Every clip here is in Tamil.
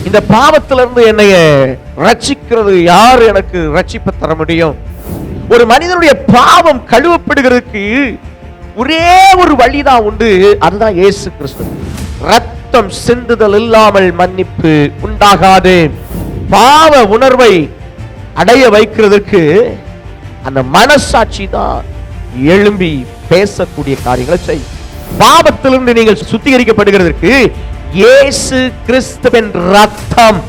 இந்த பாவத்திலிருந்து என்னைய ரட்சிக்கிறது யார் எனக்கு ரட்சிப்பு தர முடியும்? ஒரு மனிதனுடைய பாவம் கழுவப்படுகிறதுக்கு ஒரே ஒரு வழிதான் உண்டு, அதுதான் இயேசு கிறிஸ்து. ரத்தம் சிந்துதல் இல்லாமல் மன்னிப்பு உண்டாகாது. பாவ உணர்வை அடைய வைக்கிறதுக்கு அந்த மனசாட்சி தான் எழும்பி பேசக்கூடிய காரியங்களை செய்யும். பாவத்திலிருந்து நீங்கள் சுத்திகரிக்கப்படுகிறதற்கு இயேசு கிறிஸ்துவின் ரத்தம்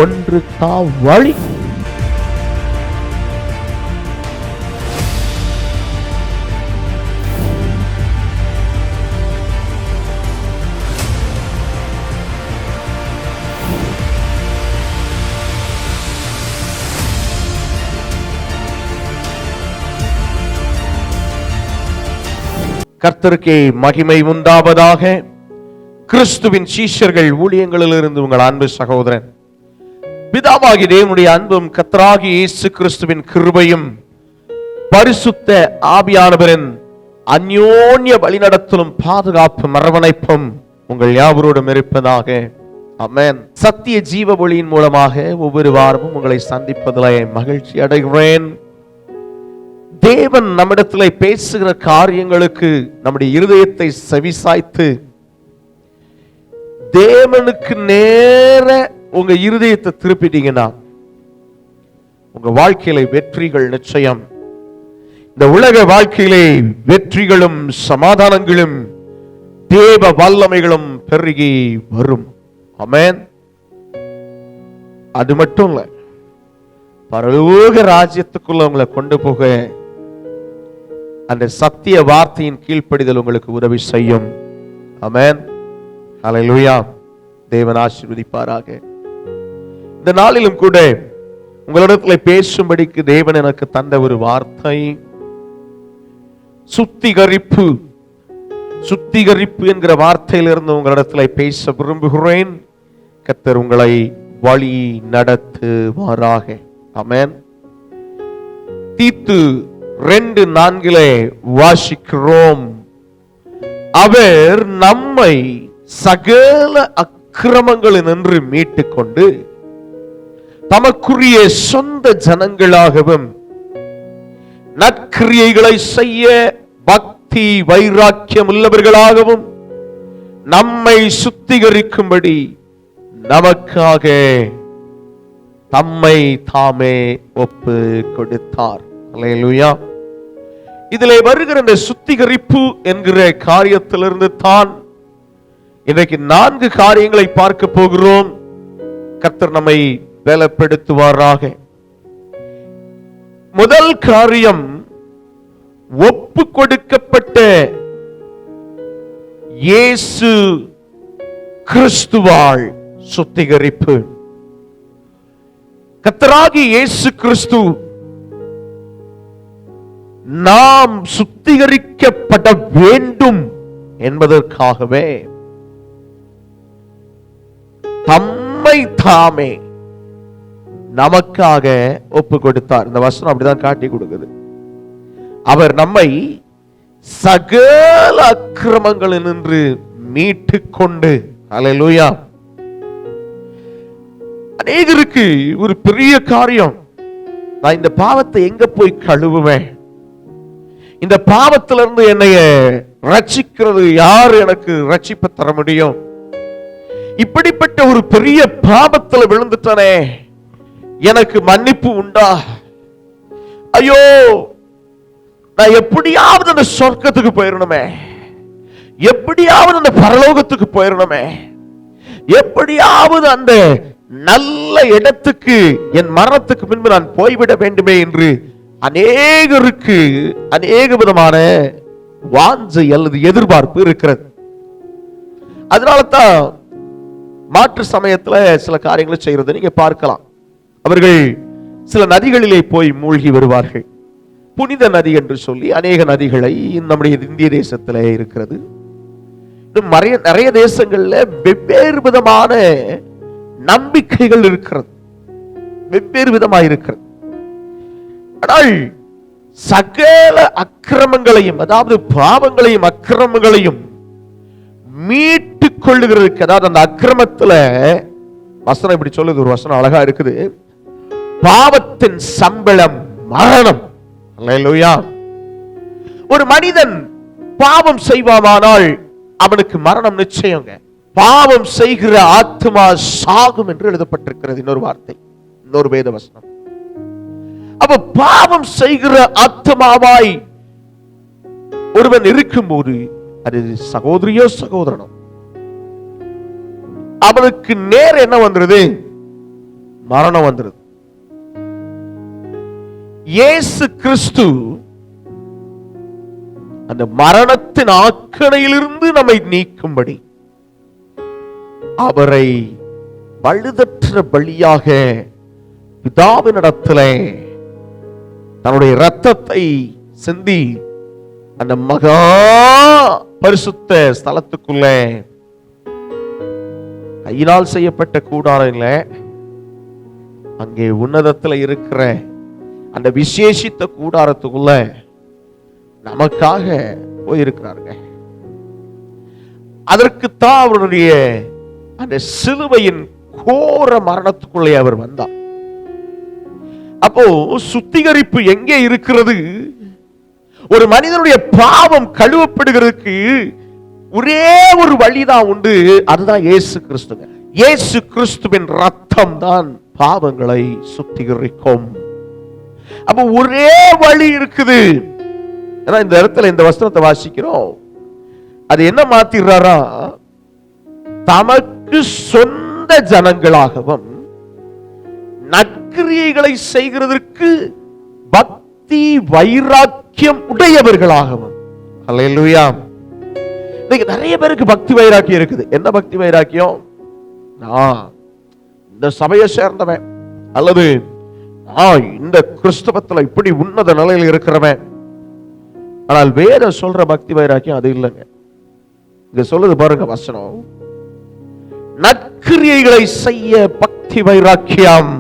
ஒன்று தான் வழி. கர்த்தருக்கே மகிமை உண்டாவதாக. கிறிஸ்துவின் சீஷர்கள் ஊழியங்களிலிருந்து உங்கள் அன்பு சகோதரன். பிதாவாகிய தேவனுடைய அன்பும் கர்த்தராகிய இயேசு கிறிஸ்துவின் கிருபையும் பரிசுத்த ஆவியானவரின் அந்யோன்ய வழிநடத்தலும் பாதுகாப்பும் அரவணைப்பும் உங்கள் யாவரோடும் இருப்பதாக. ஆமென். சத்திய ஜீவ ஒளியின் மூலமாக ஒவ்வொரு வாரமும் உங்களை சந்திப்பதில் மகிழ்ச்சி அடைகிறேன். தேவன் நம்மிடத்தில் பேசுகிற காரியங்களுக்கு நம்முடைய இருதயத்தை செவிசாய்த்து தேவனுக்கு நேர உங்க இருதயத்தை திருப்பிட்டீங்கன்னா உங்க வாழ்க்கையில வெற்றிகள் நிச்சயம். இந்த உலக வாழ்க்கையிலே வெற்றிகளும் சமாதானங்களும் தேவ வல்லமைகளும் பெருகி வரும். ஆமென். அது மட்டும் இல்ல, பரலோக ராஜ்யத்துக்குள்ள உங்களை கொண்டு போக அந்த சத்திய வார்த்தையின் கீழ்ப்படிதல் உங்களுக்கு உதவி செய்யும். ஆமென். ஹல்லேலூயா. தேவன் ஆசீர்வதிப்பாராக. இந்த நாளிலும் கூட உங்களிடத்தில் பேசும்படிக்கு தேவன் எனக்கு தந்த ஒரு வார்த்தை சுத்திகரிப்பு. சுத்திகரிப்பு என்கிற வார்த்தையிலிருந்து உங்களிடத்தில் பேச விரும்புகிறேன். கர்த்தர் உங்களை வழி நடத்துவாராக. ஆமென். தீத்து 2:4 வாசிக்கிறோம். அவர் நம்மை சகல அக்கிரமங்களினின்று மீட்டுக் கொண்டு தமக்குரிய சொந்த ஜனங்களாகவும் நற்கிரியைகளை செய்ய பக்தி வைராக்கியம் உள்ளவர்களாகவும் நம்மை சுத்திகரிக்கும்படி நமக்காக தம்மை தாமே ஒப்பு கொடுத்தார். அல்லேலூயா. இதிலே வருகிற இந்த சுத்திகரிப்பு என்கிற காரியத்திலிருந்து தான் இன்றைக்கு 4 காரியங்களை பார்க்க போகிறோம். கர்த்தர் நம்மை பலப்படுத்துவாராக. முதல் காரியம், ஒப்பு கொடுக்கப்பட்ட இயேசு கிறிஸ்துவால் சுத்திகரிப்பு. கர்த்தராகிய இயேசு கிறிஸ்து நாம் சுத்திகரிக்கப்பட வேண்டும் என்பதற்காகவே தம்மை தாமே நமக்காக ஒப்பு கொடுத்தார். இந்த வசனம் அப்படிதான் காட்டி கொடுக்குது. அவர் நம்மை சகல அக்கிரமங்களினின்று மீட்டுக் கொண்டு. அல்லேலூயா. அநேகருக்கு ஒரு பெரிய காரியம், நான் இந்த பாவத்தை எங்க போய் கழுவுவேன்? இந்த பாவத்திலிருந்து என்னைய ரட்சிக்கிறது யார் எனக்கு ரட்சிப்பு தர முடியும்? இப்படிப்பட்ட ஒரு பெரிய பாவத்துல விழுந்துட்டனே, எனக்கு மன்னிப்பு உண்டா? ஐயோ, நான் எப்படியாவது அந்த சொர்க்கத்துக்கு போயிடணுமே, எப்படியாவது அந்த பரலோகத்துக்கு போயிடணுமே, எப்படியாவது அந்த நல்ல இடத்துக்கு என் மரணத்துக்கு முன்பு நான் போய்விட வேண்டுமே என்று அநேகருக்கு அநேக விதமான வாஞ்சை அல்லது எதிர்பார்ப்பு இருக்கிறது. அதனால தான் மாற்று சமயத்துல சில காரியங்களை செய்யறது நீங்க பார்க்கலாம். அவர்கள் சில நதிகளிலே போய் மூழ்கி வருவார்கள். புனித நதி என்று சொல்லி அநேக நதிகளை நம்முடைய இந்திய தேசத்திலே இருக்கிறது. நிறைய தேசங்கள்ல வெவ்வேறு விதமான நம்பிக்கைகள் இருக்கிறது, வெவ்வேறு விதமாக இருக்கிறது. ஆனால் சகல அக்கிரமங்களையும், அதாவது பாவங்களையும் அக்கிரமங்களையும் மீட்டுக் கொள்ளுகிறதுக்கு, அதாவது அந்த அக்கிரமத்துல வசனம் இப்படி சொல்லுது, ஒரு வசனம் அழகா இருக்குது. பாவத்தின் சம்பளம் மரணம். அல்லேலூயா. ஒரு மனிதன் பாவம் செய்வானால் அவனுக்கு மரணம் நிச்சயங்க. பாவம் செய்கிற ஆத்மா சாகும் என்று எழுதப்பட்டிருக்கிறது. இன்னொரு வார்த்தை, இன்னொரு வேத வசனம். அப்ப பாவம் செய்கிற ஆத்மாவாய் ஒருவன் இருக்கும்போது, அது சகோதரியோ சகோதரனோ, அவனுக்கு நேர என்ன வந்துருது? மரணம் வந்துருது. இயேசு கிறிஸ்து அந்த மரணத்தின் ஆக்கணையிலிருந்து நம்மை நீக்கும்படி அவரை பழுதற்ற பலியாக பிதாவினிடத்திலே தன்னுடைய இரத்தத்தை சிந்தி அந்த மகா பரிசுத்த ஸ்தலத்துக்குள்ள, கையினால் செய்யப்பட்ட கூடாரம் இல்ல, அங்கே உன்னதத்தில் இருக்கிற அந்த விசேஷித்த கூடாரத்துக்குள்ள நமக்காக போயிருக்கிறாருங்க. அதற்குத்தான் அவருடைய அந்த சிலுவையின் கோர மரணத்துக்குள்ளே அவர் வந்தார். அப்போ சுத்திகரிப்பு எங்கே இருக்கிறது? ஒரு மனிதனுடைய பாவம் கழுவப்படுகிறதுக்கு ஒரே ஒரு வழிதான் உண்டு, அதுதான் இயேசு கிறிஸ்துங்க. இயேசு கிறிஸ்துவின் ரத்தம் தான் பாவங்களை சுத்திகரிக்கும். அப்ப ஒரே வழி இருக்குது. இந்த இடத்துல இந்த வசனத்தை வாசிக்கிறோம். அது என்ன மாத்திடுறாரா? தமக்கு சொந்த ஜனங்களாகவும் நற்கிரியைகளை செய்கிறதற்கு பக்தி வைராக்கியம் உடையவர்களாகவும். அல்லேலூயா. இன்னைக்கு நிறைய பேருக்கு பக்தி வைராக்கியம் இருக்குது. என்ன பக்தி வைராக்கியம்? நான் இந்த சபையை சேர்ந்தவன், அல்லது இந்த கிறிஸ்தவத்துல இப்படி உன்னத நிலையில் இருக்கிறவன். ஆனால் வேற சொல்ற பக்தி வைராக்கியம் அது இல்லைங்க. இங்க சொல்லுது பாருங்க வசனம், நற்கிரியைகளை செய்ய பக்தி வைராக்கியம்.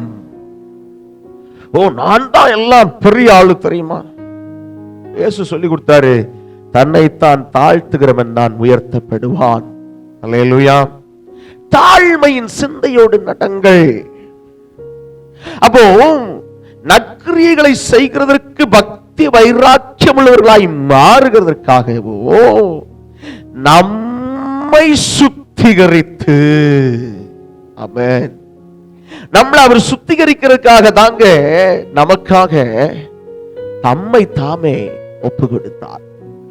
நான் தான் எல்லாம் பெரிய ஆளு தெரியுமா? இயேசு சொல்லி கொடுத்தாரு, தன்னைத்தான் தாழ்த்துகிறவன் நான் உயர்த்தப்படுவான். அல்லேலூயா. தாழ்மையின் சிந்தையோடு நடங்கள். அப்போ நற்கிரியைகளை செய்கிறதற்கு பக்தி வைராக்கியம் உள்ளவர்களாய் மாறுகிறதற்காகவோ நம்மை சுத்திகரித்து, ஆமென், நம்மளை அவர் சுத்திகரிக்கிறதுக்காக தாங்க நமக்காக தம்மை தாமே ஒப்பு கொடுத்தார்.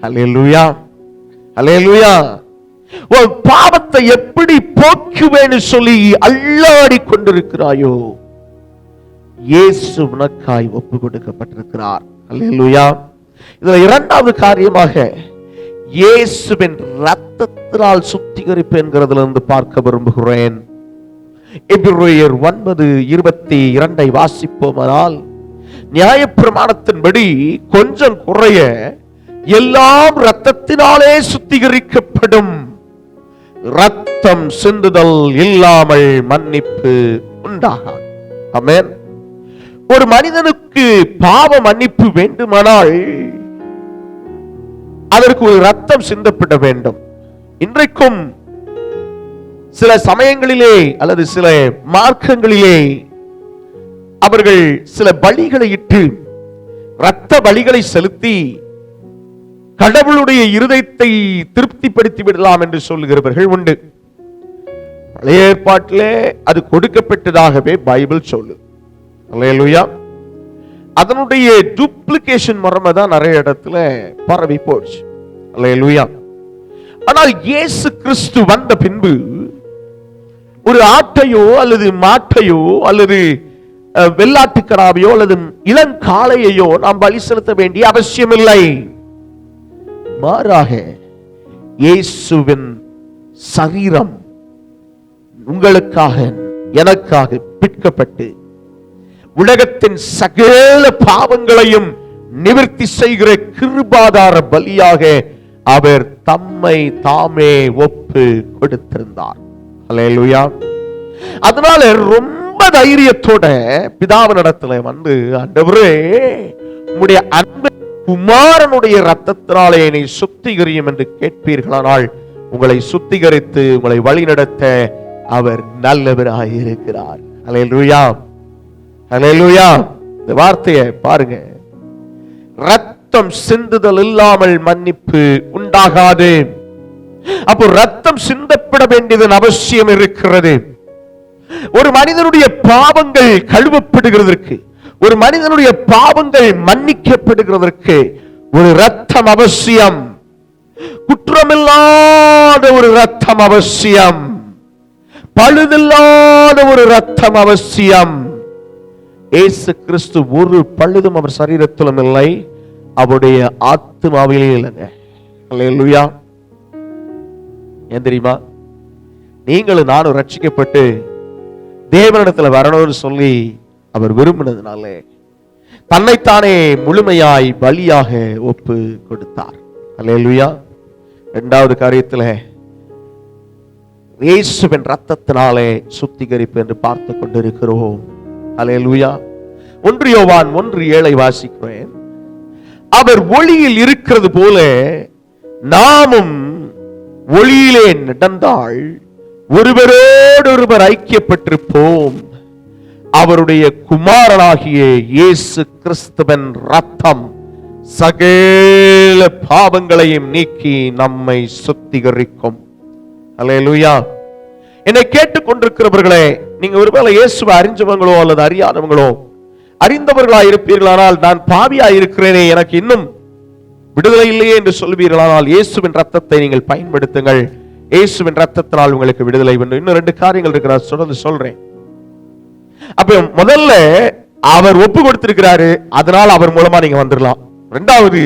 அல்லேலூயா, அல்லேலூயா. உன் பாவத்தை எப்படி போக்குவேன்னு சொல்லி அல்லாடி கொண்டிருக்கிறாயோ, இயேசு உனக்காய் ஒப்பு கொடுக்கப்பட்டிருக்கிறார். அல்லேலூயா. இதுல இரண்டாவது காரியமாக இயேசுவின் இரத்தத்தினால் சுத்திகரிப்பு என்கிறதுல இருந்து பார்க்க விரும்புகிறேன். எபிரேயர் 9:22 வாசிப்போமானால், நியாயப்பிரமாணத்தின்படி கொஞ்சம் குறைய எல்லாம் இரத்தத்தினாலே சுத்திகரிக்கப்படும், இரத்தம் சிந்துதல் இல்லாமல் மன்னிப்பு உண்டாகாது. ஆமென். ஒரு மனிதனுக்கு பாவ மன்னிப்பு வேண்டுமானால் அதற்கு ஒரு இரத்தம் சிந்தப்பட வேண்டும். இன்றைக்கும் சில சமயங்களிலே அல்லது சில மார்க்கங்களிலே அவர்கள் சில பலிகளை இட்டு இரத்த பலிகளை செலுத்தி கடவுளுடைய இருதயத்தை திருப்திப்படுத்தி விடலாம் என்று சொல்லுகிறவர்கள் உண்டு. பழைய ஏற்பாட்டிலே அது கொடுக்கப்பட்டதாகவே பைபிள் சொல்லுது. அல்லேலூயா. அதனுடைய டூப்ளிகேஷன் முறைமை தான் நிறைய இடத்துல பரவி போச்சு. அல்லேலூயா. ஆனால் இயேசு கிறிஸ்து வந்த பின்பு ஒரு ஆட்டையோ அல்லது மாட்டையோ அல்லது வெள்ளாட்டுக்கடாவையோ அல்லது இளங்காளையோ நாம் பலி செலுத்த வேண்டிய அவசியம் இல்லை. மாறாக இயேசுவின் சரீரம் உங்களுக்காக எனக்காக பிற்கப்பட்டு உலகத்தின் சகல பாவங்களையும் நிவர்த்தி செய்கிற கிருபாதார பலியாக அவர் தம்மை தாமே ஒப்பு கொடுத்திருந்தார். அல்லேலூயா. அதனால ரொம்ப தைரியத்தோட பிதாவினிடத்துல வந்து, ஆண்டவரே, உம்முடைய அன்பு குமாரனுடைய இரத்தத்தினாலே என்னை சுத்திகரியும் என்று கேட்பீர்களானால் உங்களை சுத்திகரித்து உங்களை வழிநடத்த அவர் நல்லவராய் இருக்கிறார். அல்லேலூயா, அல்லேலூயா. இந்த வார்த்தையை பாருங்க. ரத்தம் சிந்துதல் இல்லாமல் மன்னிப்பு உண்டாகாது. அப்போ ரத்தம் சிந்தப்பட வேண்டியதன் அவசியம் இருக்கிறது. ஒரு மனிதனுடைய பாவங்கள் கழுவப்படுகிறதற்கு, ஒரு மனிதனுடைய பாவங்கள் மன்னிக்கப்படுகிறதற்கு ஒரு ரத்தம் அவசியம். குற்றமில்லாத ஒரு ரத்தம் அவசியம். பழுதில்லாத ஒரு ரத்தம் அவசியம். இயேசு கிறிஸ்து ஒரு பழுதும் அவர் சரீரத்திலும் இல்லை, அவருடைய ஆத்மாவிலே இல்லைங்க. அல்லேலூயா. ஏன் தெரியுமா? நீங்களும் நானும் ரட்சிக்கப்பட்டு தேவனிடத்துல வரணும்னு சொல்லி அவர் விரும்பினதுனாலே தன்னைத்தானே முழுமையாய் பலியாக ஒப்பு கொடுத்தார். அல்லேலூயா. இரண்டாவது காரியத்துல இயேசுவின் ரத்தத்தினாலே சுத்திகரிப்பு என்று பார்த்து கொண்டிருக்கிறோம். அல்லேலூயா. 1 யோவான் 1:7 வாசிக்கிறேன். அவர் ஒளியில் இருக்கிறது போல நாமும் ஒளியிலே நடந்தால் ஒருவரோடு ஒருவர் ஐக்கியப்பட்டிருப்போம். அவருடைய குமாரனாகிய இயேசு கிறிஸ்துவின் ரத்தம் சகல பாவங்களையும் நீக்கி நம்மை சுத்திகரிக்கும். அல்லேலூயா. என்னை கேட்டுக் கொண்டிருக்கிறவர்களே, நீங்க ஒருவேளை இயேசுவை அறிஞ்சவங்களோ அல்லது அறியாதவங்களோ, அறிந்தவர்களா இருப்பீர்களானால் நான் பாவியா இருக்கிறேனே, எனக்கு இன்னும் விடுதலை இல்லையே என்று சொல்வீர்களானால் இயேசுவின் ரத்தத்தை நீங்கள் பயன்படுத்துங்கள். இயேசுவின் ரத்தத்தினால் உங்களுக்கு விடுதலை வேண்டும். இன்னும் 2 காரியங்கள் இருக்கிறார், தொடர்ந்து சொல்றேன். அப்ப முதல்ல அவர் ஒப்பு கொடுத்திருக்கிறாரு, அதனால் அவர் மூலமா நீங்க வந்துடலாம். 2வது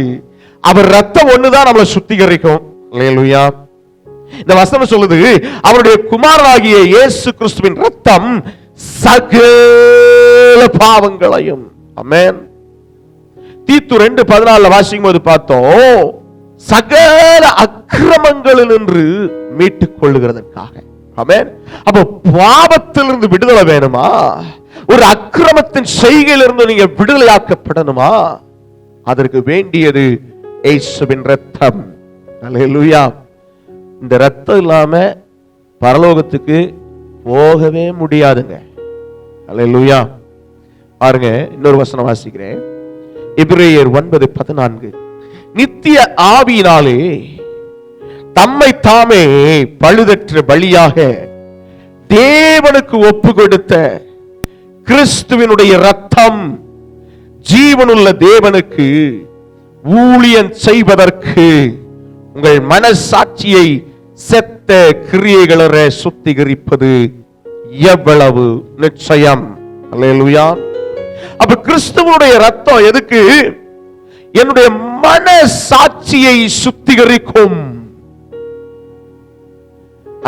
அவர் ரத்தம் ஒண்ணுதான் நம்மளை சுத்திகரிக்கும். அல்லேலூயா. இந்த வசனம் சொல்லுது, அவருடைய குமாரனாகிய இயேசு கிறிஸ்துவின் ரத்தம் சகல பாவங்களையும். ஆமென். தீத்து 2:14 வாசிக்கும் போது பார்த்தோம், சகல அக்கிரமங்களிலிருந்து மீட்டுக் கொள்ளுகிறதற்காக. ஆமென். அப்போ பாவத்திலிருந்து விடுதலை வேணுமா? ஒரு அக்கிரமத்தின் செய்கையிலிருந்து நீங்க விடுதலையாக்கப்படணுமா? அதற்கு வேண்டியது இயேசுவின் ரத்தம். அல்லேலூயா. இந்த ரத்தம் இல்லாம பரலோகத்துக்கு போகவே முடியாதுங்க. அல்லேலூயா. பாருங்க, இன்னொரு வசனம் வாசிக்கிறேன். எபிரேயர் 9:14. நித்திய ஆவியினாலே தம்மை தாமே பழுதற்ற பலியாக தேவனுக்கு ஒப்பு கொடுத்த கிறிஸ்துவினுடைய ரத்தம் ஜீவனுள்ள தேவனுக்கு ஊழியம் செய்வதற்கு உங்கள் மனசாட்சியை செத்த கிரியைகளற சுத்திகரிப்பது எவ்வளவு நிச்சயம். அல்லேலூயா. அப்ப கிறிஸ்துவனுடைய ரத்தம் எதுக்கு? என்னுடைய மனசாட்சியை சுத்திகரிக்கும்.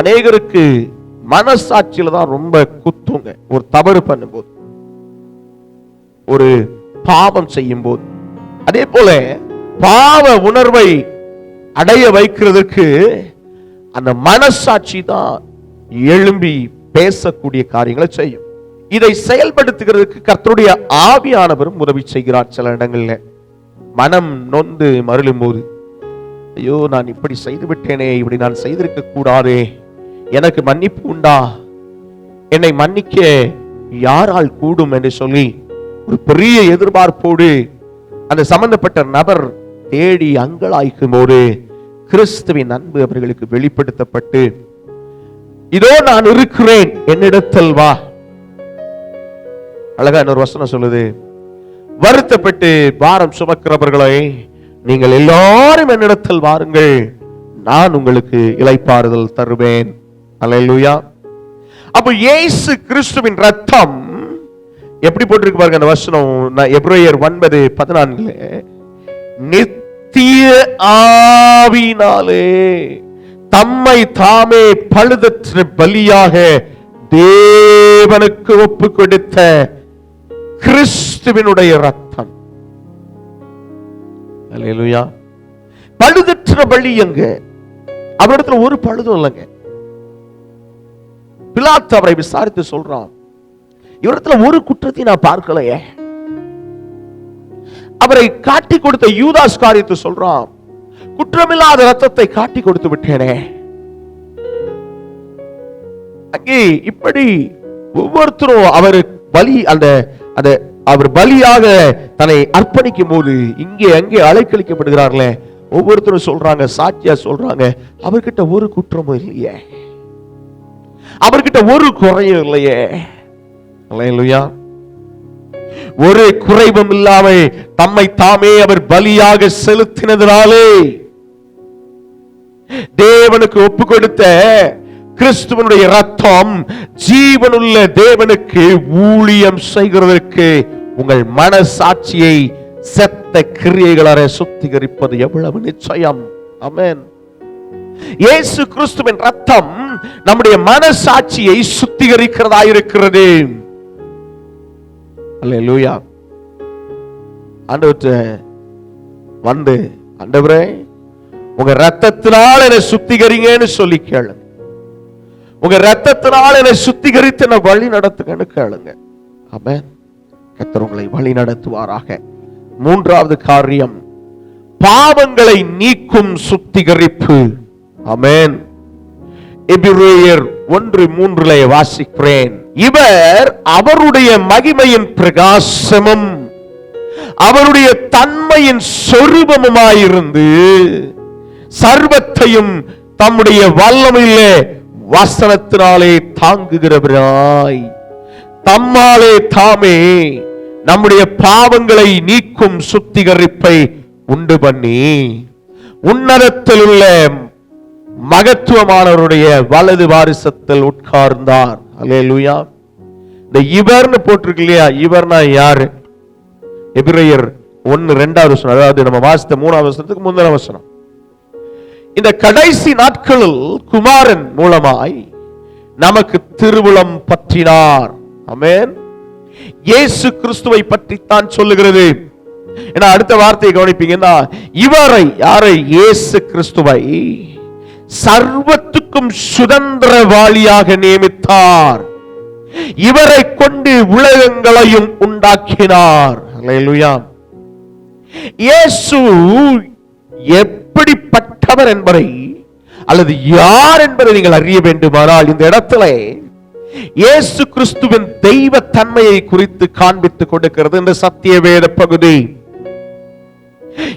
அநேகருக்கு மனசாட்சியில தான் ரொம்ப குத்துங்க. ஒரு தவறு பண்ணும்போது, ஒரு பாவம் செய்யும் போது. அதே போல பாவ உணர்வை அடைய வைக்கிறதுக்கு அந்த மனசாட்சி தான் எழும்பி பேசக்கூடிய காரியங்களை செய்யும். இதை செயல்படுத்துகிறதுக்கு கர்த்தருடைய ஆவியானவரும் உதவி செய்கிறார். சில இடங்கள்ல மனம் நொந்து மருளும் போது, ஐயோ நான் இப்படி செய்து விட்டேனே, இப்படி நான் செய்திருக்க கூடாதே, எனக்கு மன்னிப்பு உண்டா, என்னை மன்னிக்க யாரால் கூடும் என்று சொல்லி ஒரு பெரிய எதிர்பார்ப்போடு அந்த சம்பந்தப்பட்ட நபர் தேடி அங்கலாய்க்கும் போது கிறிஸ்துவின் அன்பு அவர்களுக்கு வெளிப்படுத்தப்பட்டு, இதோ நான் இருக்கிறேன், என்னிடத்தில் வா. அழகா இன்னொரு வசனம் சொல்லுது, வருத்தப்பட்டு பாரம் சுமக்கிறவர்களை நீங்கள் எல்லாரும் என்னிடத்தில் வாருங்கள், நான் உங்களுக்கு இளைப்பாறுதல் தருவேன். அல்லேலூயா. அப்ப இயேசு கிறிஸ்துவின் ரத்தம் எப்படி போட்டிருக்கு பாருங்க அந்த வசனம். எபிரேயர் 9:14 நித்திய ஆவியினாலே தம்மை தாமே பழுதற்ற பலியாக தேவனுக்கு ஒப்பு கொடுத்த கிறிஸ்துவினுடைய ரத்தம். அல்லேலூயா. பழுதற்ற பலி எங்க? அவரிடத்துல ஒரு பழுதும் இல்லைங்க. பிலாத்து அவரை விசாரித்து சொல்றான், இவரிடத்துல ஒரு குற்றத்தை நான் பார்க்கலையே. அவரை காட்டி கொடுத்த யூதாஸ் காரியத்தை சொல்றான், குற்றமில்லாத ரத்தத்தை காட்டி கொடுத்து விட்டேனே. அங்கே இப்படி ஒவ்வொருத்தரும் அவர் பலி அந்த அவர் பலியாக தன்னை அர்ப்பணிக்கும் போது இங்கே அங்கே அலைக்கழிக்கப்படுகிறார்களே, ஒவ்வொருத்தரும் சொல்றாங்க, சாட்சியா சொல்றாங்க, அவர்கிட்ட ஒரு குற்றமும் இல்லையே, அவர்கிட்ட ஒரு குறையும் இல்லையே. அல்லேலூயா. ஒரு குறைவும் இல்லாம தம்மை தாமே அவர் பலியாக செலுத்தினதினாலே தேவனுக்கு ஒப்பு கொடுத்த கிறிஸ்துவனுடைய ரத்தம் ஜீவனுள்ள தேவனுக்கு ஊழியம் செய்கிறதற்கு உங்கள் மனசாட்சியை செத்த கிரியைகளால் சுத்திகரிப்பது எவ்வளவு நிச்சயம். ஆமென். இயேசு கிறிஸ்துவின் ரத்தம் நம்முடைய மனசாட்சியை சுத்திகரிக்கிறதா இருக்கிறது. அல்லேலூயா. ஆண்டவரே வந்து, ஆண்டவரே உங்க ரத்தத்தினால் என்னை சுத்திகரிங்கன்னு சொல்லி கேளுங்க. உங்க ரத்தத்தினால் என்னை சுத்திகரித்து என்னை வழி நடத்துங்கன்னு கேளுங்க. ஆமென். கர்த்தர் உங்களை வழி நடத்துவாராக. மூன்றாவது காரியம், பாவங்களை நீக்கும் சுத்திகரிப்பு. ஆமென். எபிரேயர் 1:3 வாசிக்கிறேன். இவர் அவருடைய மகிமையின் பிரகாசமும் அவருடைய தன்மையின் சொரூபமுமாயிருந்து சர்வத்தையும் தம்முடைய வல்லமையிலே வசனத்தினாலே தாங்குகிறவராய் தம்மாலே தாமே நம்முடைய பாவங்களை நீக்கும் சுத்திகரிப்பை உண்டு பண்ணி உன்னதத்தில் உள்ள மகத்துவமானவருடைய வலது வாரிசத்தில் உட்கார்ந்தார். அல்லேலூயா. இந்த இவர்னு போட்டிருக்கு இல்லையா, இவர்னா யாரு? எபிரேயர் 1:2 வசனம், அதாவது நம்ம வாசித்த 3வது வசனத்துக்கு முந்தின வசனம். இந்த கடைசி நாட்களில் குமாரன் மூலமாய் நமக்கு திருவுளம் பற்றினார். ஆமென். இயேசு கிறிஸ்துவை பற்றி தான் சொல்லுகிறது. ஏன்னா அடுத்த வார்த்தையை கவனிப்பீங்கன்னா, இவரை, யாரை? இயேசு கிறிஸ்துவை சர்வத்துக்கும் சுதந்திரவாளியாக நியமித்தார். இவரை கொண்டு உலகங்களையும் உண்டாக்கினார். அல்லேலூயா. இயேசு எப்படிப்பட்டவர் என்பதை அல்லது யார் என்பதை நீங்கள் அறிய வேண்டுமானால் இந்த இடத்துல இயேசு கிறிஸ்துவின் தெய்வ தன்மையை குறித்து காண்பித்துக் கொடுக்கிறது இந்த சத்திய வேத பகுதி.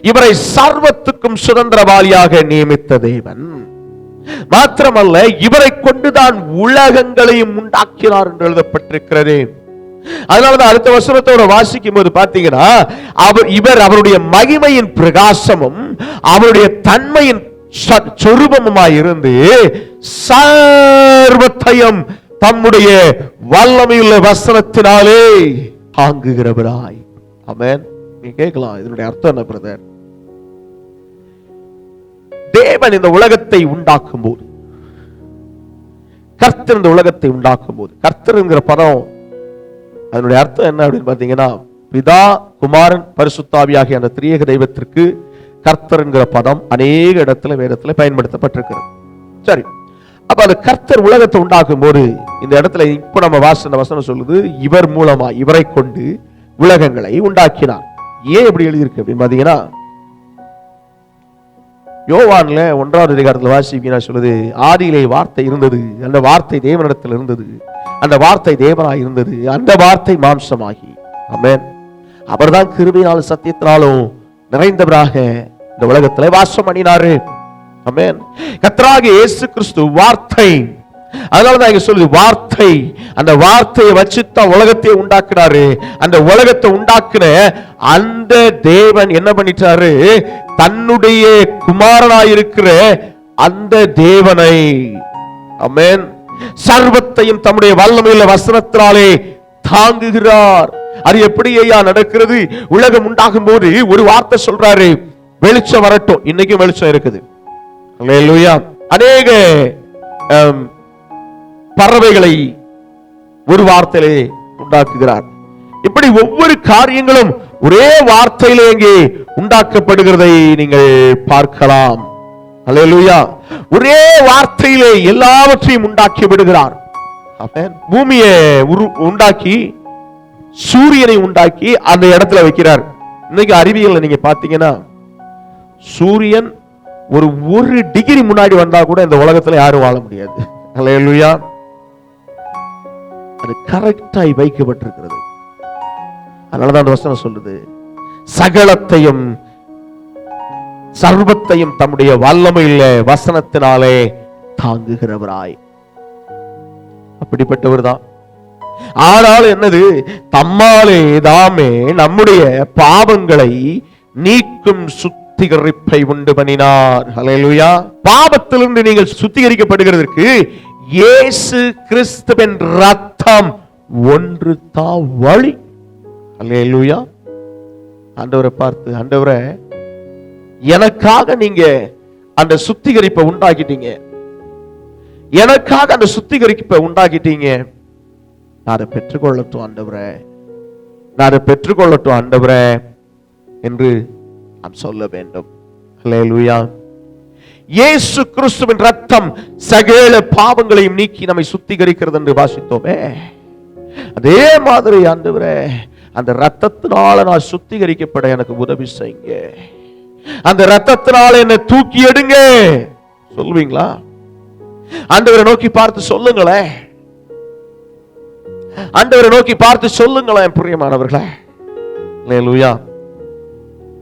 இவரை சர்வத்துக்கும் சுதந்திரவாளியாக நியமித்த தேவன் மாத்திரமல்ல, இவரை கொண்டுதான் உலகங்களையும் உண்டாக்கினார் என்று எழுதப்பட்டிருக்கிறது. அதனாலதான் அடுத்த வசனத்தோட வாசிக்கும் போது பாத்தீங்கன்னா, இவர் அவருடைய மகிமையின் பிரகாசமும் அவருடைய தன்மையின் சொரூபமுமாயிருந்து சர்வத்தையும் தம்முடைய வல்லமையுள்ள வசனத்தினாலே தாங்குகிறவராய். ஆமென். நீங்க கேட்கலாம், இதனுடைய அர்த்தம் என்ன பிரதர்? தேவன் இந்த உலகத்தை உண்டாக்கும் போது, கர்த்தர் இந்த உலகத்தை உண்டாக்கும் போது, கர்த்தர் என்கிற பதம் அதனுடைய அர்த்தம் என்ன அப்படின்னு பாத்தீங்கன்னா, பிதா, குமாரன், பரிசுத்தாவியாகிய அந்த திரியேக தெய்வத்திற்கு கர்த்தர் என்கிற பதம் அநேக இடத்துல வேதத்துல பயன்படுத்தப்பட்டிருக்கிறது. சரி, அப்ப அந்த கர்த்தர் உலகத்தை உண்டாக்கும் போது இந்த இடத்துல இப்ப நம்ம வாசன வசனம் சொல்லுது, இவர் மூலமா, இவரை கொண்டு உலகங்களை உண்டாக்கினார். ஏன் எப்படி எழுதியிருக்கு அப்படின்னு பாத்தீங்கன்னா, யோவான்ல 1வது அதிகாரத்தில் வாசிப்பீங்கன்னா சொல்லுது, ஆதியிலே வார்த்தை இருந்தது, அந்த வார்த்தை தேவனிடத்தில் இருந்தது, அந்த வார்த்தை தேவனாய் இருந்தது, அந்த வார்த்தை மாம்சமாகி. ஆமென். அவர்தான் கிருபையினாலும் சத்தியத்தினாலும் நிறைந்தவராக இந்த உலகத்தில் வாசம் பண்ணினாரு. ஆமென். கர்த்தராகிய இயேசு கிறிஸ்து வார்த்தை. அதனாலதான் இங்க சொல்லுது வார்த்தை. அந்த வார்த்தையை வச்சுதான் உலகத்தை உண்டாக்குனாரு. அந்த உலகத்தை உண்டாக்குன அந்த தேவன் என்ன பண்ணிட்டாரு? தன்னுடைய குமாரனாயிருக்கிற அந்த தேவனை, ஆமென், சர்வத்தையும் தம்முடைய வல்லமையுள்ள வசனத்தினாலே தாங்குகிறார். அது எப்படி ஐயா நடக்கிறது? உலகம் உண்டாகும் போது ஒரு வார்த்தை சொல்றாரு, வெளிச்சம் வரட்டும். இன்னைக்கும் வெளிச்சம் இருக்குது. அல்லேலூயா. அநேக பறவைகளை ஒரு வார்த்தையிலே உண்டாக்குகிறார். இப்படி ஒவ்வொரு காரியங்களும் ஒரே வார்த்தையிலே இங்கே உண்டாக்கப்படுகிறதை நீங்கள் பார்க்கலாம். அல்லேலூயா. ஒரே வார்த்தையிலே எல்லாவற்றையும் உண்டாக்கி விடுகிறார். பூமியை உண்டாக்கி சூரியனை உண்டாக்கி அந்த இடத்துல வைக்கிறார். இன்னைக்கு அறிவியல் நீங்க பாத்தீங்கன்னா, சூரியன் ஒரு டிகிரி முன்னாடி வந்தா கூட இந்த உலகத்துல யாரும் வாழ முடியாது. அல்லேலூயா. அது கரெக்டாய் வைக்கப்பட்டிருக்கிறது. அதனாலதான் அந்த வசனம் சொல்லுது, சகலத்தையும் சர்வத்தையும் தம்முடைய வல்லமையில வசனத்தினாலே தாங்குகிறவராய். அப்படிப்பட்டவர் தான். ஆனால் என்னது, தம்மாலே தாமே நம்முடைய பாவங்களை நீக்கும் சுத்திகரிப்பை உண்டு பண்ணினார். ஹல்லேலூயா. பாவத்திலிருந்து நீங்கள் சுத்திகரிக்கப்படுகிறதற்கு இயேசு கிறிஸ்துவின் ரத்தம் ஒன்று தான் வழி. ஹல்லேலூயா. ஆண்டவரை பார்த்து, ஆண்டவரே எனக்காக நீங்க அந்த சுத்திகரிப்பை உண்டாக்கிட்டீங்க, எனக்காக அந்த சுத்திகரிப்பை உண்டாக்கிட்டீங்க, நான் அதை பெற்றுக்கொள்ளட்டும் ஆண்டவரே, நான் அதை பெற்றுக்கொள்ளட்டும் ஆண்டவரே என்று நாம் சொல்ல வேண்டும். ஹல்லேலூயா. இயேசு கிறிஸ்துவின் ரத்தம் சகல பாவங்களையும் நீக்கி நம்மை சுத்திகரிக்கிறது என்று வாசித்தோமே, அதே மாதிரி ஆண்டவரே அந்த ரத்தத்தினால நான் சுத்திகரிக்கப்பட எனக்கு உதவி செய்யுங்க, அந்த ரத்தத்தினால என்னை தூக்கி எடுங்க சொல்லுவீங்களா? ஆண்டவரை நோக்கி பார்த்து சொல்லுங்களேன், ஆண்டவரை நோக்கி பார்த்து சொல்லுங்களேன் பிரியமானவர்களே. ஹல்லேலூயா.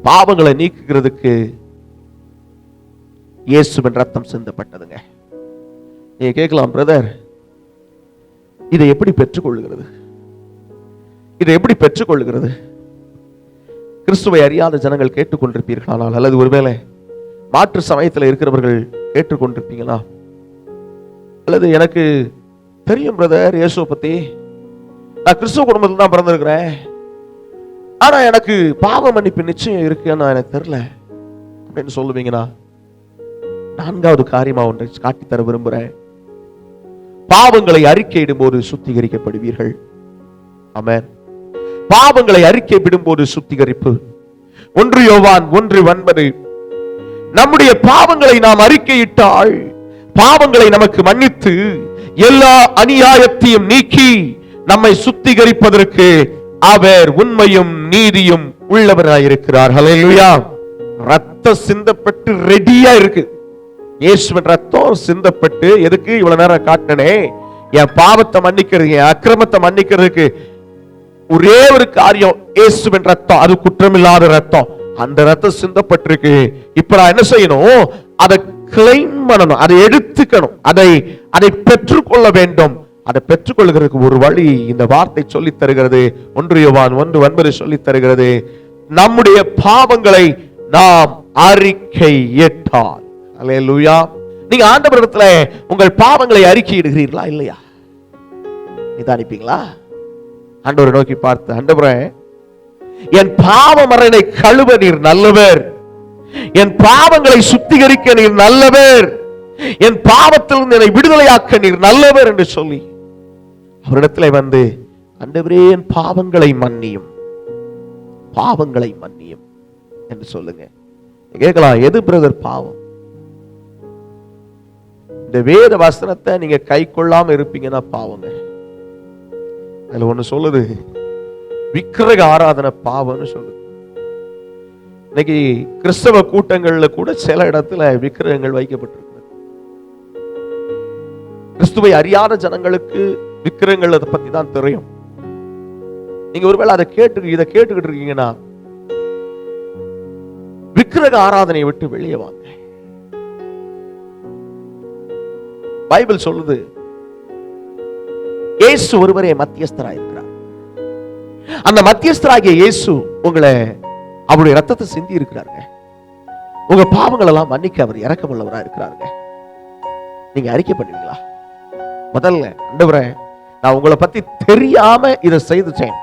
பாவங்களை நீக்குகிறதுக்கு இயேசுவின் ரத்தம் சிந்தப்பட்டதுங்க. நீங்க கேட்கலாம், பிரதர் இதை எப்படி பெற்றுக்கொள்கிறது, இதை எப்படி பெற்றுக்கொள்கிறது? கிறிஸ்துவை அறியாத ஜனங்கள் கேட்டுக்கொண்டிருப்பீர்களானால், அல்லது ஒருவேளை மாற்று சமயத்தில் இருக்கிறவர்கள் கேட்டுக்கொண்டிருப்பீங்களா? அல்லது எனக்கு தெரியும் பிரதர் இயேசுவை பத்தி, நான் கிறிஸ்துவ குடும்பத்தில் தான் பிறந்திருக்கிறேன், ஆனா எனக்கு பாவ மன்னிப்பு நிச்சயம் இருக்குன்னு எனக்கு தெரியல அப்படின்னு சொல்லுவீங்களா? நான்காவது காரியமா ஒன்றை காட்டித்தர விரும்புகிறேன். பாவங்களை அறிக்கையிடும் போது சுத்திகரிக்கப்படுவீர்கள். ஆமென். பாவங்களை அறிக்கையிடும் போது சுத்திகரிப்பு. 1 யோவான் 1:9, நம்முடைய பாவங்களை நாம் அறிக்கையிட்டால் பாவங்களை நமக்கு மன்னித்து எல்லா அநியாயத்தையும் நீக்கி நம்மை சுத்திகரிப்பதற்கு அவர் உண்மையும் நீதியும் உள்ளவராயிருக்கிறார். ஹல்லேலூயா. ரத்தம் சிந்தப்பட்டு ரெடியா இருக்கு. இயேசுவின் ரத்தம் சிந்தப்பட்டு எதுக்கு இவ்வளவு நேரம் காட்டினே, என் பாவத்தை மன்னிக்கிறது, என் அக்கிரமத்தை மன்னிக்கிறதுக்கு ஒரே ஒரு காரியம், இயேசுவின் ரத்தம். அது குற்றமில்லாத ரத்தம். அந்த ரத்தம் சிந்தப்பட்டிருக்கு. இப்ப நான் என்ன செய்யணும்? அதை கிளைம் பண்ணணும், அதை எடுத்துக்கணும், அதை பெற்றுக்கொள்ள வேண்டும். அதை பெற்றுக்கொள்கிறதுக்கு ஒரு வழி இந்த வார்த்தை சொல்லி தருகிறது. 1 யோவான் 1:9 சொல்லி தருகிறது, நம்முடைய பாவங்களை நாம் அறிக்கையிட்டால். அல்லேலூயா. நீங்க ஆண்டவரிடத்துல உங்கள் பாவங்களை அறிக்கையிடுகிறீர்களா இல்லையா? நிதானிப்பீங்களா? ஆண்டவரை நோக்கி பார்த்து, ஆண்டவரே என் பாவ மரணை கழுவ நீர் நல்லவர், என் பாவங்களை சுத்திகரிக்க நீர் நல்லவர், என் பாவத்திலிருந்து என்னை விடுதலையாக்க நீர் நல்லவர் என்று சொல்லி அவரிடத்துல வந்து, ஆண்டவரே என் பாவங்களை மன்னியும், பாவங்களை மன்னியும் என்று சொல்லுங்க. கேட்கலாம், எது பிரதர் பாவம்? இந்த வேத வசனத்தை நீங்க கை கொள்ளாம இருப்பீங்கன்னா பாவங்க. அதுல ஒண்ணு சொல்லுது, விக்கிரக ஆராதனை பாவம்னு சொல்லுது. இன்னைக்கு கிறிஸ்தவ கூட்டங்கள்ல கூட சில இடத்துல விக்கிரகங்கள் வைக்கப்பட்டிருக்கு. கிறிஸ்துவை அறியாத ஜனங்களுக்கு விக்கிரகங்கள் அதை பத்தி தான் தெரியும். நீங்க ஒருவேளை இதை கேட்டுக்கிட்டு இருக்கீங்கன்னா விக்கிரக ஆராதனையை விட்டு வெளியே வாங்க. பைபிள் சொல்லுது, இயேசு ஒருவரே மத்தியஸ்தராக இருக்கிறார். அந்த மத்தியஸ்தராகிய இயேசு உங்களை அவருடைய ரத்தத்தை சிந்தி இருக்கிறாருங்க. உங்க பாவங்கள் எல்லாம் மன்னிக்க அவர் இரக்கமுள்ளவரா இருக்கிறாருங்க. நீங்க அறிக்கை பண்ணுவீங்களா? முதல்ல, ஆண்டவரே நான் உங்களை பத்தி தெரியாம இதை செய்துட்டேன்,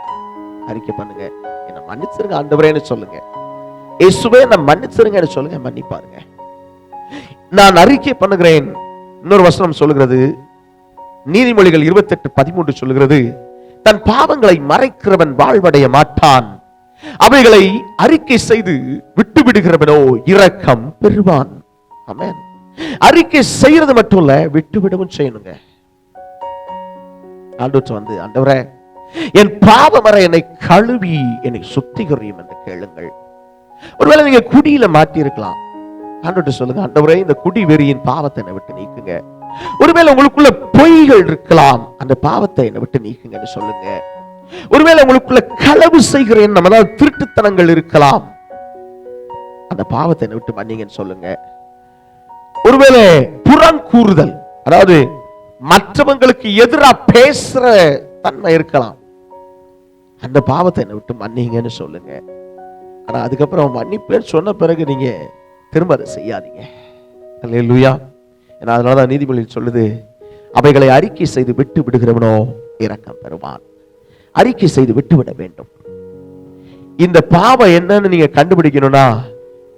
அறிக்கை பண்ணுங்க. என்ன மன்னிச்சிருங்க ஆண்டவரேன்னு சொல்லுங்க. இயேசுவே என்ன மன்னிச்சிருங்கன்னு சொல்லுங்க, மன்னிப்பாருங்க. நான் அறிக்கை பண்ணுகிறேன். இன்னொரு வசனம் சொல்லுகிறது, நீதிமொழிகள் 28:13 சொல்லுகிறது, தன் பாவங்களை மறைக்கிறவன் வாழ்வடைய மாட்டான், அவைகளை அறிக்கை செய்து விட்டு விடுகிறவனோ இரக்கம் பெறுவான். ஆமென். அறிக்கை செய்யறது மட்டும் இல்ல, விட்டு விடவும் செய்யணுங்க. ஆண்டவரே வந்து, ஆண்டவரே என் பாவமறை என்னை கழுவி என்னை சுத்திகரியும் என்று கேளுங்கள். ஒருவேளை நீங்க குடியில மாட்டி இருக்கலாம். ஆண்டவரே சொல்லுங்க, ஆண்டவரே இந்த குடி வெறியின் பாவத்தை என்னை விட்டு நீக்குங்க. ஒருவேளை உங்களுக்குள்ள பொய்கள் இருக்கலாம், அந்த பாவத்தை என்னை விட்டு நீக்குங்கன்னு சொல்லுங்க. ஒருவேளை உங்களுக்குள்ள களவு செய்கிற எண்ணம், அதாவது திருட்டுத்தனங்கள் இருக்கலாம், அந்த பாவத்தை என்னை விட்டு மன்னிங்கன்னு சொல்லுங்க. ஒருவேளை புறங்கூறுதல், அதாவது மற்றவங்களுக்கு எதிராக பேசுற தன்மை இருக்கலாம், அந்த பாவத்தை என்னை விட்டு மன்னிங்கன்னு சொல்லுங்க. ஆனா அதுக்கப்புறம் மன்னிப்பேன்னு சொன்ன பிறகு நீங்க திரும்ப அதை செய்யாதீங்க. அல்லேலூயா. ஏன்னா அதனாலதான் நீதிமொழியில் சொல்லுது, அவைகளை அறிக்கை செய்து விட்டு விடுகிறவனோ இரக்கம் பெறுவான். அறிக்கை செய்து விட்டு விட வேண்டும். இந்த பாவம் என்னன்னு நீங்க கண்டுபிடிக்கணும்னா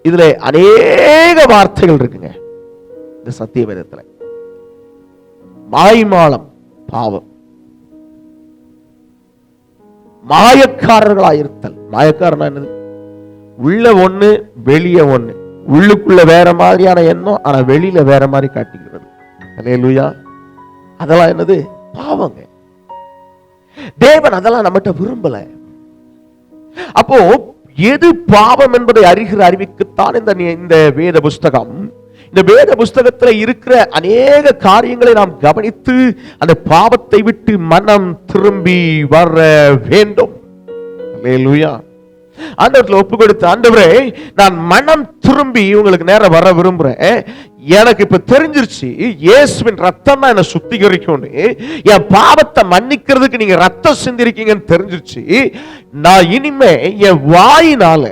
இதுல அநேக வார்த்தைகள் இருக்குங்க. இந்த சத்திய வேதத்துல மாய்மாலம் பாவம், மாயக்காரர்களாயிருத்தல். மாயக்காரனா என்னது? உள்ள ஒண்ணு வெளிய ஒண்ணு, உள்ளுக்குள்ள வேற மாதிரியான எண்ணம், ஆனா வெளியில வேற மாதிரி காட்டிக்கிறது. அல்லேலூயா. அதெல்லாம் என்னது? பாவங்க. தேவன் அதெல்லாம் நம்மகிட்ட விரும்பல. அப்போ எது பாவம் என்பதை அறிகிற அறிவிக்குத்தான் இந்த வேத புஸ்தகம். இந்த வேத புஸ்தகத்துல இருக்கிற அநேக காரியங்களை நாம் கவனித்து அந்த பாவத்தை விட்டு மனம் திரும்பி வர வேண்டும். அல்லேலூயா. ஆண்டவர்ல ஒப்பு கொடுத்து, ஆண்டவரே நான் மனம் திரும்பி உங்களுக்கு நேரம் வர விரும்புறேன். எனக்கு இப்ப தெரிஞ்சிருச்சு இயேசுவின் ரத்தம் தான் என்ன சுத்திகரிக்கும்னு. என் பாவத்தை மன்னிக்கிறதுக்கு நீங்க ரத்தம் சிந்திருக்கீங்கன்னு தெரிஞ்சிருச்சு. நான் இனிமே என் வாயினால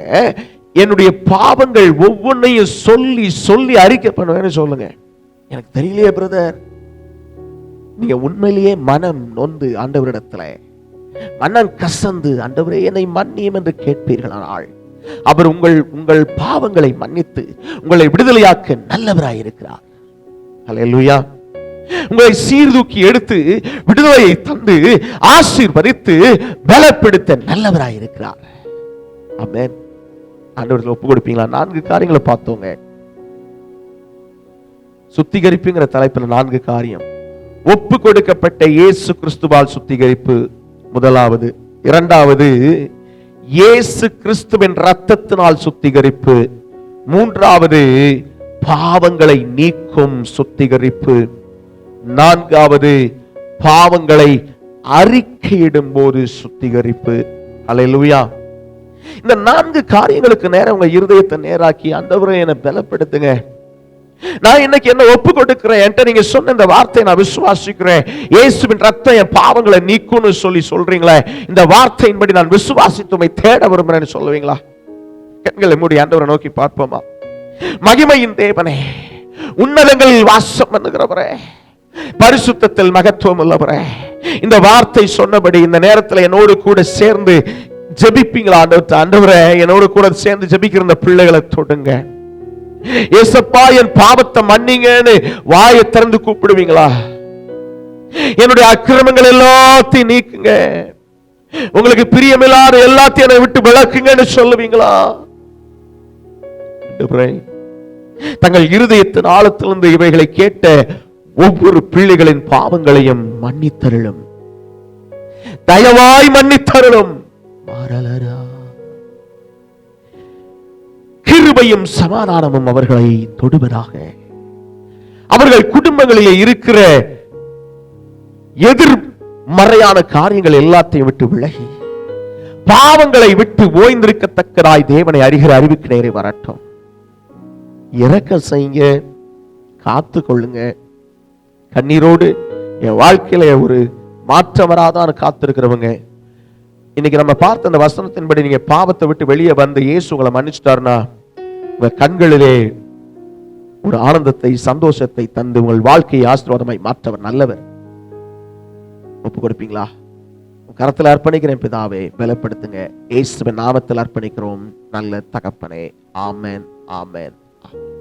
என்னுடைய பாவங்கள் ஒவ்வொன்றையும் சொல்லி சொல்லி அறிக்கை பண்ணுவேன்னு சொல்லுங்க. எனக்கு தெரியலையே பிரதர், நீங்க உண்மையிலேயே மனம் நொந்து ஆண்டவரிடத்துல மனம் கசந்து, ஆண்டவரே என்னை மன்னியும் என்று கேட்பீர்களானால் அவர் உங்கள் பாவங்களை மன்னித்து உங்களை விடுதலையாக்க நல்லவராயிருக்கிறார். அல்லேலூயா. உங்களை சீர்தூக்கி எடுத்து விடுதலையை தந்து ஆசீர்வதித்து பலப்படுத்த நல்லவராயிருக்கிறார். ஆமென். ஆண்டவருக்கு ஒப்பு கொடுப்பீங்களா? 4 காரியங்களை பார்த்தோங்க. சுத்திகரிப்புங்கிற தலைப்பில் 4 காரியம். ஒப்பு கொடுக்கப்பட்ட இயேசு கிறிஸ்துவால் சுத்திகரிப்பு முதலாவது. இரண்டாவது, இயேசு கிறிஸ்துவின் இரத்தத்தினால் சுத்திகரிப்பு. மூன்றாவது, பாவங்களை நீக்கும் சுத்திகரிப்பு. நான்காவது, பாவங்களை அறிக்கையிடும் போது சுத்திகரிப்பு. அல்லேலூயா. இந்த 4 காரியங்களுக்கு நேரம் உங்க இருதயத்தை நேராக்கி, ஆண்டவரே என்னை பலப்படுத்துங்க, நான் இன்னைக்கு என்ன ஒப்பு கொடுக்கிறேன், நீங்க சொன்ன இந்த வார்த்தையை நான் விசுவாசிக்கிறேன், இயேசுவின் ரத்தம் என் பாவங்களை நீக்கும்னு சொல்றீங்களே, இந்த வார்த்தையின்படி நான் விசுவாசித்து உம்மை தேட விரும்புறேன்னு சொல்லுவீங்களா? கண்களை மூடி ஆண்டவரை நோக்கி பார்ப்போமா? மகிமையின் தேவனே, உன்னதங்களில் வாசம் பண்ணுகிறவரே, பரிசுத்தத்தில் மகத்துவம் உள்ளவரே, இந்த வார்த்தை சொன்னபடி இந்த நேரத்தில் என்னோடு கூட சேர்ந்து ஜெபிப்பீங்களா? ஆண்டவரே என்னோடு கூட சேர்ந்து ஜெபிக்கிற இந்த பிள்ளைகளை தொடுங்க. ஏசப்பா என் பாவத்தை மன்னிங்கன்னு வாயை திறந்து கூப்பிடுவீங்களா? என்னுடைய அக்கிரமங்கள் எல்லாத்தையும் நீக்குங்க, உங்களுக்கு பிரியமில்லாத எல்லாத்தையும் என்னை விட்டு விலக்குங்கன்னு சொல்லுவீங்களா? தங்கள் இருதயத்தின் ஆழத்திலிருந்து இவைகளை கேட்ட ஒவ்வொரு பிள்ளைகளின் பாவங்களையும் மன்னித்தருளும், தயவாய் மன்னித்தருளும். கிருபையும் சமாதானமும் அவர்களை தொடுவதாக. அவர்கள் குடும்பங்களிலே இருக்கிற எதிர்மறையான காரியங்கள் எல்லாத்தையும் விட்டு விலகி பாவங்களை விட்டு ஓய்ந்திருக்கத்தக்கதாய் தேவனை அறிகிற அறிவுக்கு நேரே வரட்டும். இரக்கம் செய்யுங்க, காத்து கொள்ளுங்க. கண்ணீரோடு என் வாழ்க்கையில ஒரு மாற்றம் வராதான்னு காத்திருக்கிறவங்க, இன்னைக்கு நம்ம பார்த்த அந்த வசனத்தின்படி நீங்க பாவத்தை விட்டு வெளியே வந்து இயேசு உங்களை மன்னிச்சுட்டாருன்னா உங்க கண்களிலே ஒரு ஆனந்தத்தை சந்தோஷத்தை தந்து உங்கள் வாழ்க்கையை ஆசீர்வாதமாய் மாற்றவர் நல்லவர். ஒப்பு கொடுப்பீங்களா? கரத்தில் அர்ப்பணிக்கிறேன் பிதாவே, பலப்படுத்துங்க. இயேசுவின் நாமத்தில் அர்ப்பணிக்கிறோம் நல்ல தகப்பனே. ஆமென், ஆமென், ஆமென்.